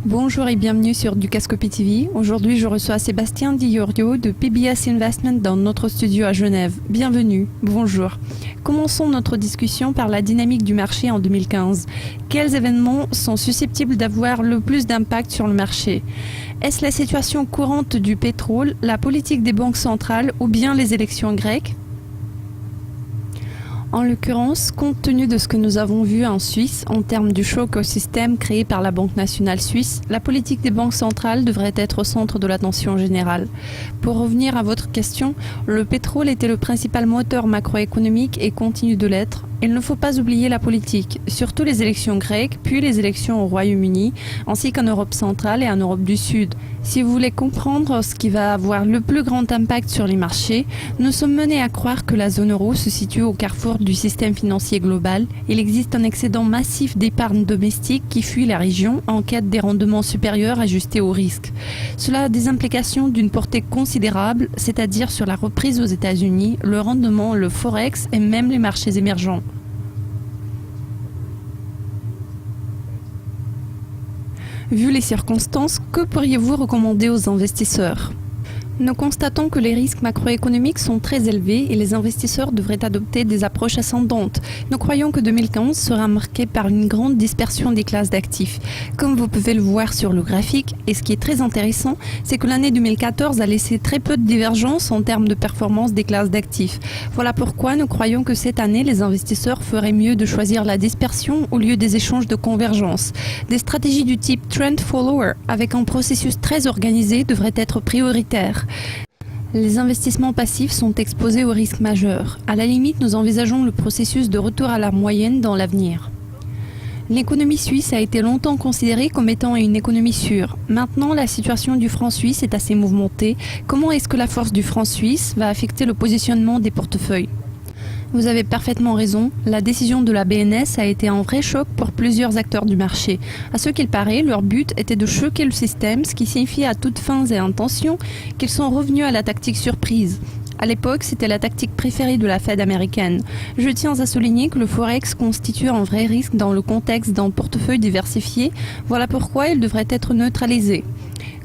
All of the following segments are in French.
Bonjour et bienvenue sur Dukascopy TV. Aujourd'hui, je reçois Sébastien Di Iorio de PBS Investment dans notre studio à Genève. Bienvenue, bonjour. Commençons notre discussion par la dynamique du marché en 2015. Quels événements sont susceptibles d'avoir le plus d'impact sur le marché? Est-ce la situation courante du pétrole, la politique des banques centrales ou bien les élections grecques? En l'occurrence, compte tenu de ce que nous avons vu en Suisse en termes du choc au système créé par la Banque nationale suisse, la politique des banques centrales devrait être au centre de l'attention générale. Pour revenir à votre question, le pétrole était le principal moteur macroéconomique et continue de l'être. Il ne faut pas oublier la politique, surtout les élections grecques, puis les élections au Royaume-Uni, ainsi qu'en Europe centrale et en Europe du Sud. Si vous voulez comprendre ce qui va avoir le plus grand impact sur les marchés, nous sommes menés à croire que la zone euro se situe au carrefour du système financier global. Il existe un excédent massif d'épargne domestique qui fuit la région en quête des rendements supérieurs ajustés au risque. Cela a des implications d'une portée considérable, c'est-à-dire sur la reprise aux États-Unis, le rendement, le forex et même les marchés émergents. Vu les circonstances, que pourriez-vous recommander aux investisseurs? Nous constatons que les risques macroéconomiques sont très élevés et les investisseurs devraient adopter des approches ascendantes. Nous croyons que 2015 sera marqué par une grande dispersion des classes d'actifs. Comme vous pouvez le voir sur le graphique, et ce qui est très intéressant, c'est que l'année 2014 a laissé très peu de divergence en termes de performance des classes d'actifs. Voilà pourquoi nous croyons que cette année, les investisseurs feraient mieux de choisir la dispersion au lieu des échanges de convergence. Des stratégies du type Trend Follower, avec un processus très organisé, devraient être prioritaires. Les investissements passifs sont exposés aux risques majeurs. À la limite, nous envisageons le processus de retour à la moyenne dans l'avenir. L'économie suisse a été longtemps considérée comme étant une économie sûre. Maintenant, la situation du franc suisse est assez mouvementée. Comment est-ce que la force du franc suisse va affecter le positionnement des portefeuilles ? Vous avez parfaitement raison, la décision de la BNS a été un vrai choc pour plusieurs acteurs du marché. À ce qu'il paraît, leur but était de choquer le système, ce qui signifie à toutes fins et intentions qu'ils sont revenus à la tactique surprise. À l'époque, c'était la tactique préférée de la Fed américaine. Je tiens à souligner que le Forex constitue un vrai risque dans le contexte d'un portefeuille diversifié. Voilà pourquoi il devrait être neutralisé.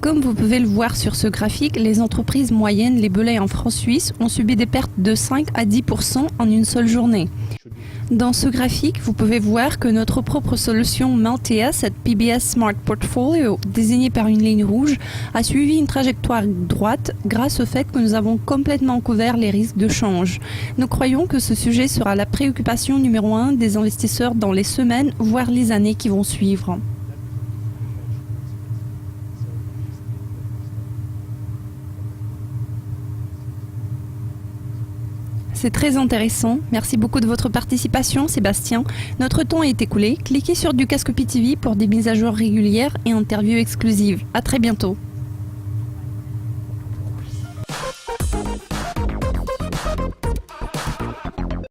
Comme vous pouvez le voir sur ce graphique, les entreprises moyennes labellées en francs suisses ont subi des pertes de 5 à 10% en une seule journée. Dans ce graphique, vous pouvez voir que notre propre solution Maltea, cette PBS Smart Portfolio, désignée par une ligne rouge, a suivi une trajectoire droite grâce au fait que nous avons complètement couvert les risques de change. Nous croyons que ce sujet sera la préoccupation numéro 1 des investisseurs dans les semaines, voire les années qui vont suivre. C'est très intéressant. Merci beaucoup de votre participation, Sébastien. Notre temps est écoulé. Cliquez sur Dukascopy TV pour des mises à jour régulières et interviews exclusives. À très bientôt.